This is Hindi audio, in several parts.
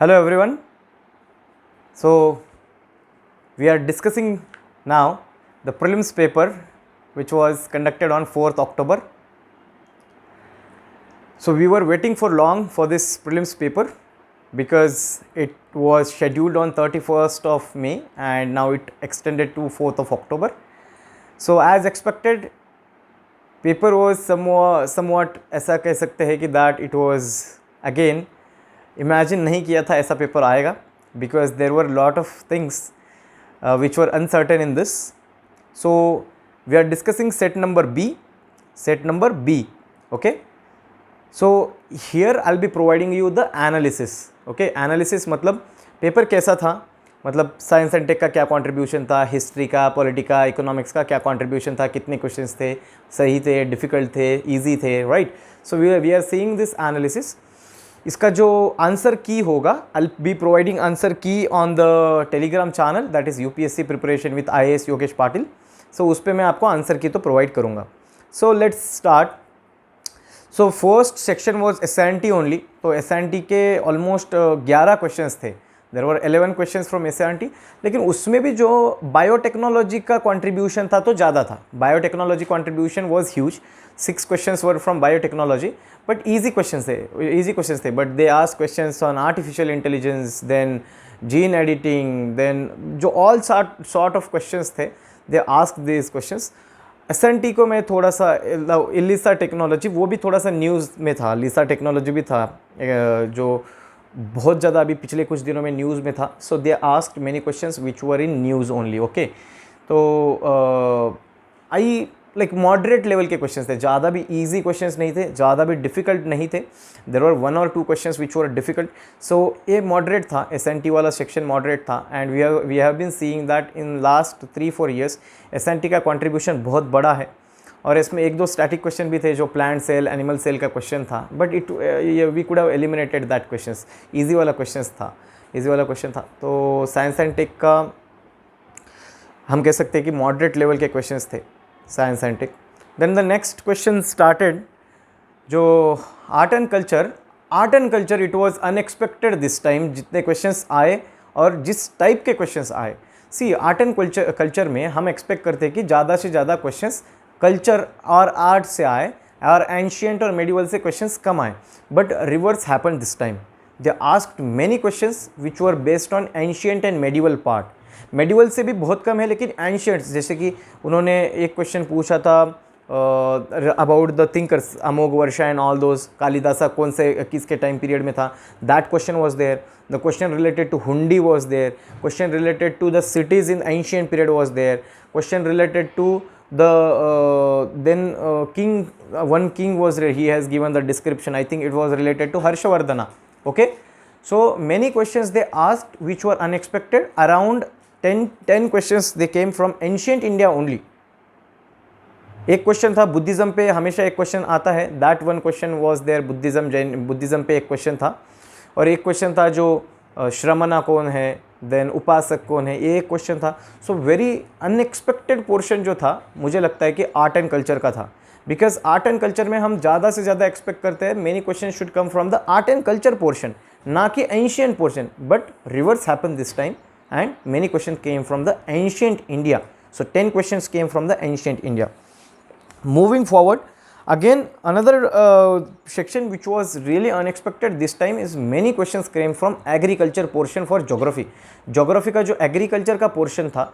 Hello everyone. So we are discussing now the prelims paper which was conducted on 4th October. So we were waiting for long for this prelims paper because it was scheduled on 31st of May and now it extended to 4th of October. So as expected, paper was somewhat ऐसा कह सकते हैं कि that it was again imagine नहीं किया था ऐसा पेपर आएगा because there were lot of things which were uncertain in this. So we are discussing set number B. Okay, so here I'll be providing you the analysis. Okay, analysis मतलब पेपर कैसा था, मतलब साइंस एंड टेक का क्या कंट्रीब्यूशन था, हिस्ट्री का, पॉलिटिका, इकोनॉमिक्स का क्या कंट्रीब्यूशन था, कितने क्वेश्चंस थे, सही थे, डिफ़िकल्ट थे, इजी थे, right. So we are seeing this analysis. इसका जो आंसर की होगा, I be providing answer key on the Telegram channel that is UPSC preparation with IAS Yogesh Patil. So उस पर मैं आपको आंसर की तो प्रोवाइड करूँगा. So let's start. So first section was SNT only. तो SNT के ऑलमोस्ट 11 क्वेश्चंस थे. There were 11 questions from SNT. लेकिन उसमें भी जो बायोटेक्नोलॉजी का कंट्रीब्यूशन था तो ज़्यादा था. Biotechnology contribution was huge. 6 questions were from biotechnology, but easy questions थे. But they ask questions on artificial intelligence, then gene editing, then जो ऑल सॉर्ट ऑफ क्वेश्चंस थे, they ask this questions. SNT को मैं थोड़ा सा लिसा टेक्नोलॉजी, वो भी थोड़ा सा न्यूज़ में था. लिसा टेक्नोलॉजी भी था जो बहुत ज़्यादा अभी पिछले कुछ दिनों में न्यूज़ में था. So they asked many questions which were in news only. Okay, तो आई लाइक मॉडरेट लेवल के क्वेश्चंस थे. ज़्यादा भी इजी क्वेश्चंस नहीं थे, ज़्यादा भी डिफ़िकल्ट नहीं थे. There were 1 or 2 questions which were difficult. So ये मॉडरेट था, SNT वाला सेक्शन मॉडरेट था. And we have been seeing that in last 3-4 years SNT का कॉन्ट्रीब्यूशन बहुत बड़ा है. और इसमें 1-2 स्टैटिक क्वेश्चन भी थे जो प्लांट सेल, एनिमल सेल का क्वेश्चन था. But we could have eliminated that questions. Easy वाला क्वेश्चन था. तो साइंस एंड टेक का हम कह सकते हैं कि मॉडरेट लेवल के क्वेश्चंस थे, science and tech. Then the next question started जो art and culture. It was unexpected this time, जितने क्वेश्चंस आए और जिस टाइप के क्वेश्चंस आए. सी, आर्ट एंड कल्चर में हम एक्सपेक्ट करते हैं कि ज़्यादा से ज़्यादा क्वेश्चंस कल्चर और आर्ट से आए और एंशियंट और मेडिवल से क्वेश्चंस कम आए. But reverse happen this time. They asked many questions which were based on ancient and medieval part. Medieval से भी बहुत कम है, लेकिन एंशियंट्स, जैसे कि उन्होंने एक क्वेश्चन पूछा था about the thinkers, Amoghavarsha and all those. Kalidasa कौन से किसके टाइम पीरियड में था, that question was there. The question related to hundi was there. Question related to the cities in ancient period was there. Question related to the then one king was he has given the description. I think it was related to Harshavardhana. Okay, so many questions they asked which were unexpected. Around 10 questions they came from ancient India only. एक क्वेश्चन था बुद्धिज़्म पे, हमेशा एक क्वेश्चन आता है. That one question was there. Buddhism पे एक क्वेश्चन था. और एक क्वेश्चन था जो श्रमणा कौन है, देन उपासक कौन है, ये एक क्वेश्चन था. सो वेरी अनएक्सपेक्टेड पोर्शन जो था, मुझे लगता है कि आर्ट एंड कल्चर का था. बिकॉज आर्ट एंड कल्चर में हम ज़्यादा से ज़्यादा एक्सपेक्ट करते हैं many question should come from the art and culture portion, ना कि ancient portion. But reverse happen this time and many question came from the ancient India. So 10 questions came from the ancient India. Moving forward, again another section which was really unexpected this time is many questions came from agriculture portion for geography. Geography का जो agriculture का portion था,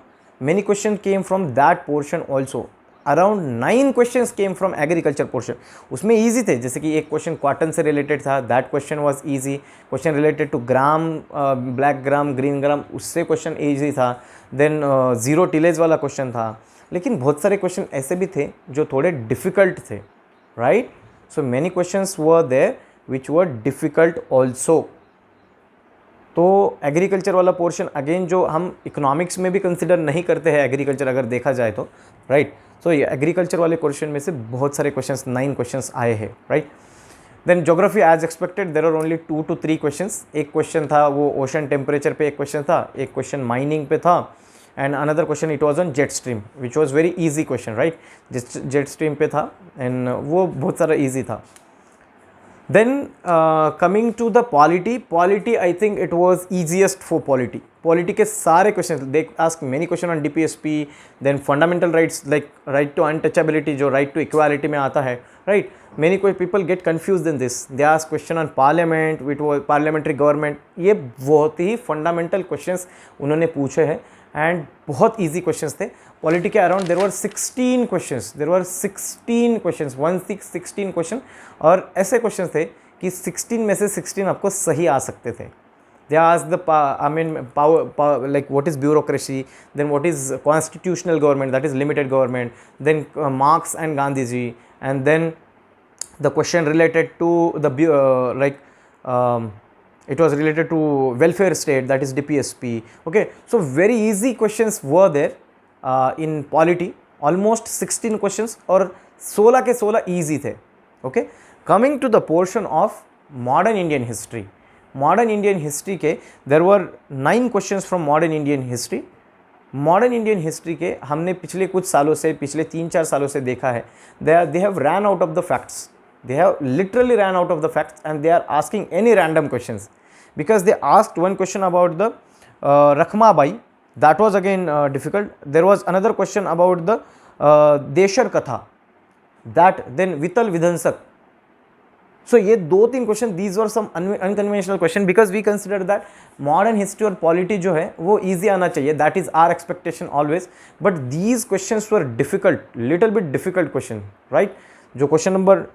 many questions came from that portion also. Around 9 questions came from agriculture portion. उसमें easy थे, जैसे कि एक क्वेश्चन कॉटन से रिलेटेड था, that question was easy. Question related to gram, black gram, green gram, उससे क्वेश्चन easy था. देन जीरो टिलेज वाला क्वेश्चन था. लेकिन बहुत सारे क्वेश्चन ऐसे भी थे जो थोड़े डिफ़िकल्ट थे, right. So many questions were there which were difficult also. तो एग्रीकल्चर वाला पोर्शन अगेन जो हम इकोनॉमिक्स में भी कंसिडर नहीं करते हैं एग्रीकल्चर, अगर देखा जाए तो, राइट. सो ये एग्रीकल्चर वाले क्वेश्चन में से बहुत सारे क्वेश्चंस, 9 क्वेश्चंस आए हैं, right. Then geography as expected there are only 2 to 3 questions. एक क्वेश्चन था वो ओशन टेम्परेचर पे एक क्वेश्चन था, एक क्वेश्चन माइनिंग पे था, and another question it was on jet stream which was very easy question, right. Jet stream पे था एंड वो बहुत सारा इजी था. Then coming to the polity, I think it was easiest for polity के सारे questions, they ask many question on DPSP, then fundamental rights like right to untouchability जो right to equality में आता है, right? Many people get confused in this. They ask question on parliament, it was parliamentary government. ये बहुत ही fundamental questions उन्होंने पूछे हैं and बहुत easy questions थे. Polity के around there were 16 questions. There were 16 questions, 16 question, और ऐसे questions थे कि 16 में से 16 आपको सही आ सकते थे. They asked the power, like what is bureaucracy, then what is constitutional government, that is limited government, then Marx and Gandhiji, and then the question related to the it was related to welfare state, that is DPSP. Okay, so very easy questions were there in polity, almost 16 questions और 16 के 16 easy थे. Okay, coming to the portion of modern Indian history. Modern Indian history के there were 9 questions from modern Indian history. Modern Indian history के हमने पिछले कुछ सालों से, पिछले 3-4 सालों से देखा है, they have ran out of the facts, they have literally ran out of the facts and they are asking any random questions, because they asked one question about the Rakhma Bai, that was again difficult. There was another question about the Deshar Katha, that then Vital Vidhansak. So ये 2-3 question, these were some unconventional question, because we consider that modern history और polity जो है वो easy आना चाहिए, that is our expectation always, but these questions were difficult, little bit difficult question, right? जो क्वेश्चन नंबर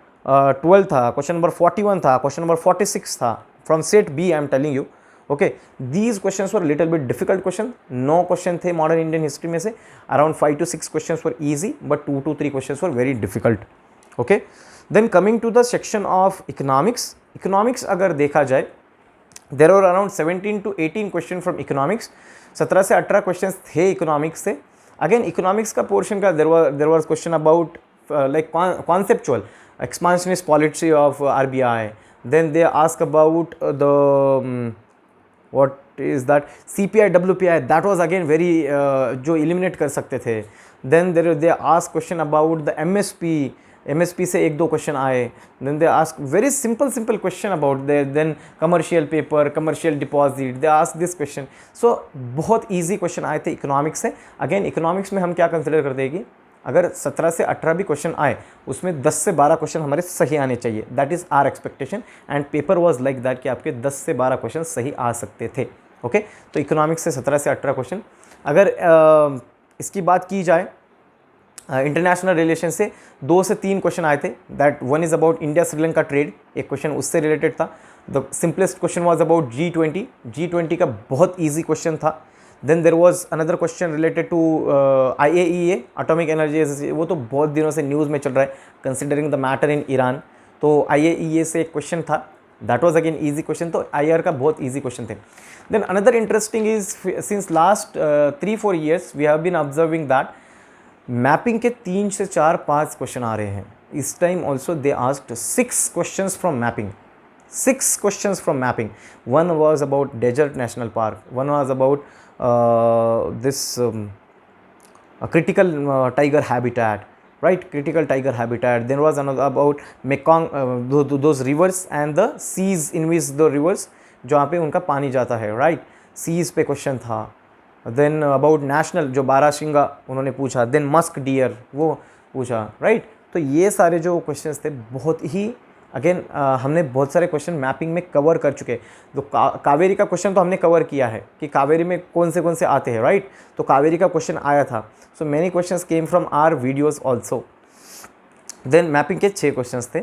12 था, क्वेश्चन नंबर 41 था, क्वेश्चन नंबर 46 था, from set B I am telling you. Okay, these questions were little bit difficult question. 9 question थे मॉडर्न इंडियन हिस्ट्री में से, around 5 to 6 questions were easy, but 2 to 3 questions were very difficult. Okay, then coming to the section of economics. Economics अगर देखा जाए, there are around 17 to 18 question from economics. 17 से 18 क्वेश्चन थे इकोनॉमिक्स से. अगेन इकोनॉमिक्स का पोर्शन का there was question about like conceptual expansionist policy of RBI. Then they ask about the what is that CPI WPI, that was again very जो eliminate कर सकते थे. Then they ask question about the MSP से 1-2 क्वेश्चन आए. Then they ask very simple question about their then commercial paper, commercial deposit, they ask this question. So बहुत easy question आए थे इकोनॉमिक्स से. अगेन इकोनॉमिक्स में हम क्या कंसिडर करते हैं कि अगर 17 से 18 भी क्वेश्चन आए, उसमें 10 से 12 क्वेश्चन हमारे सही आने चाहिए, that is our expectation, and paper was like that कि आपके 10 से 12 क्वेश्चन सही आ सकते थे. ओके, तो इकोनॉमिक्स से 17 से 18 क्वेश्चन. अगर इसकी बात की जाए इंटरनेशनल रिलेशन से 2 से 3 क्वेश्चन आए थे, that one is about India Sri Lanka trade, एक क्वेश्चन उससे रिलेटेड था. The simplest question was about G20 का बहुत ईजी क्वेश्चन था. Then there was another question related to IAEA, atomic energy, वो तो बहुत दिनों से न्यूज़ में चल रहा है considering the matter in Iran. तो IAEA से एक क्वेश्चन था, that was again easy question. तो IR का बहुत ईजी क्वेश्चन थे. Then another interesting is since last 3-4 years we have been observing that mapping के 3 से 4-5 क्वेश्चन आ रहे हैं. इस time also they asked 6 questions from mapping. 6 questions from mapping. One was about desert national park, one was about this a critical tiger habitat, right? Critical tiger habitat. Then was another about Mekong, those rivers and the seas in which the rivers जहाँ पे उनका पानी जाता है, right? seas पे क्वेश्चन था. Then about national जो बारासिंगा उन्होंने पूछा. Then musk deer वो पूछा, right? तो ये सारे जो क्वेश्चंस थे बहुत ही अगेन हमने बहुत सारे क्वेश्चन मैपिंग में कवर कर चुके. तो कावेरी का क्वेश्चन तो हमने कवर किया है कि कावेरी में कौन से आते हैं, राइट? तो कावेरी का क्वेश्चन आया था. So many questions came from our videos also. Then mapping के 6 क्वेश्चंस थे.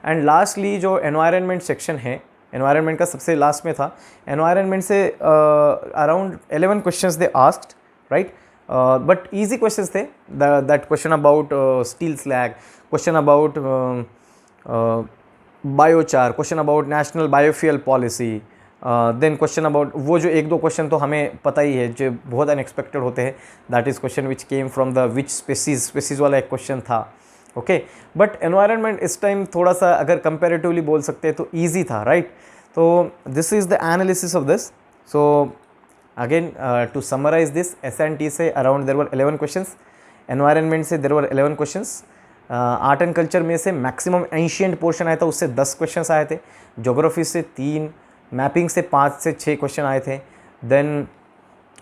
एंड लास्टली जो एनवायरनमेंट सेक्शन है, एनवायरनमेंट का सबसे लास्ट में था. एनवायरनमेंट से around 11 questions they asked, right? But easy questions थे. That question about steel slag, question about biochar, question about national biofuel policy. Then question about वो जो 1-2 क्वेश्चन तो हमें पता ही है जो बहुत अनएक्सपेक्टेड होते हैं, that is question which came from the which species वाला एक क्वेश्चन था. ओके, बट एनवायरनमेंट इस टाइम थोड़ा सा अगर कंपेरेटिवली बोल सकते हैं तो ईजी था, राइट? तो this is the analysis of this. So again to summarise this, SNT से around there were 11 questions, environment से there were 11 questions, art and culture में से मैक्सिमम एंशियंट पोर्शन आया था, उससे 10 क्वेश्चंस आए थे, ज्योग्राफी से 3, मैपिंग से 5 से 6 क्वेश्चन आए थे, देन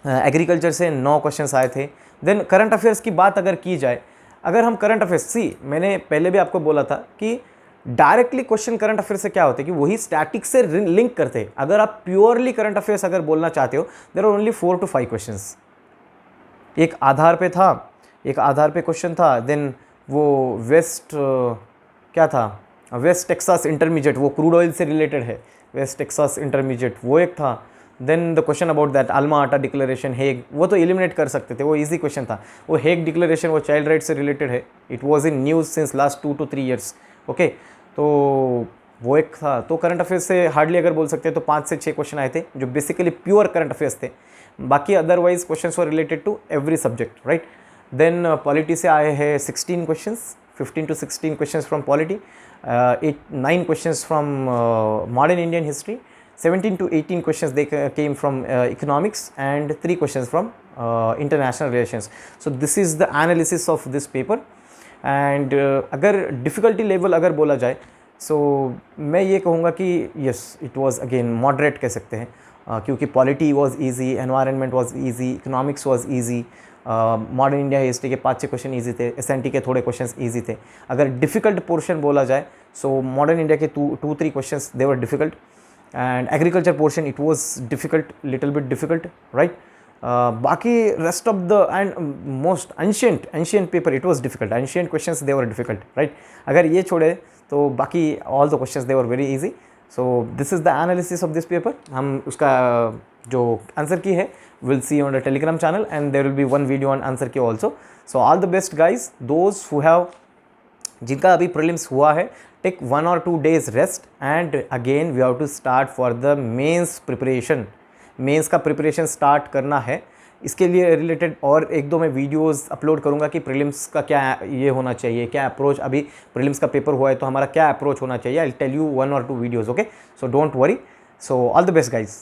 एग्रीकल्चर से 9 क्वेश्चंस आए थे। देन करंट अफेयर्स की बात अगर की जाए, अगर हम करंट अफेयर्स मैंने पहले भी आपको बोला था कि डायरेक्टली क्वेश्चन करंट अफेयर से क्या होते हैं कि वही स्टैटिक से लिंक करते हैं। अगर आप प्योरली करंट अफेयर्स अगर बोलना चाहते हो, there are only 4 to 5 questions. एक आधार पे था, एक आधार पे क्वेश्चन था, देन वो वेस्ट क्या था, वेस्ट टेक्सास इंटरमीडिएट, वो क्रूड ऑयल से रिलेटेड है, वेस्ट टेक्सास इंटरमीडिएट वो एक था। Then the question about that Alma Ata declaration Hague, वो तो एलिमिनेट कर सकते थे, वो इजी क्वेश्चन था। वो हेग डिक्लेरेशन वो चाइल्ड राइट से रिलेटेड है, it was in news since last 2 to 3 years। Okay, तो वो एक था। तो करंट अफेयर्स से हार्डली अगर बोल सकते हैं तो 5 से 6 क्वेश्चन आए थे जो बेसिकली प्योर करंट अफेयर्स थे। बाकी otherwise questions were related to every subject, right. Then polity से आए हैं 16 questions, 15 to 16 questions from polity, 9 questions from modern Indian history, 17 to 18 questions they came from economics, and 3 questions from international relations. So this is the analysis of this paper. And अगर difficulty level अगर बोला जाए, so मैं ये कहूँगा कि yes it was again moderate कह सकते हैं, क्योंकि polity was easy, environment was easy, economics was easy, modern India history के 5-6 क्वेश्चन ईजी थे, SNT के थोड़े क्वेश्चंस ईजी थे। अगर डिफ़िकल्ट पोर्शन बोला जाए, सो मॉडर्न इंडिया के 2-3 questions they were difficult, and agriculture portion it was difficult, little bit difficult, right. Baki rest of the and most ancient paper it was difficult, ancient questions they were difficult, right. अगर ये छोड़े तो बाकी all the questions they were very easy. So this is the analysis of this paper. हम उसका जो आंसर की है we'll see on the telegram channel, and there will be one video on answer की also. So all the best guys, those who have, जिनका अभी प्रीलिम्स हुआ है, take 1 or 2 days rest, and again we have to start for the mains preparation. Mains का प्रिपरेशन स्टार्ट करना है, इसके लिए रिलेटेड और 1-2 मैं वीडियोस अपलोड करूंगा कि प्रीलिम्स का क्या ये होना चाहिए, क्या अप्रोच, अभी प्रीलिम्स का पेपर हुआ है तो हमारा क्या अप्रोच होना चाहिए। I tell you 1 or 2 videos, okay. So don't worry, so all the best guys.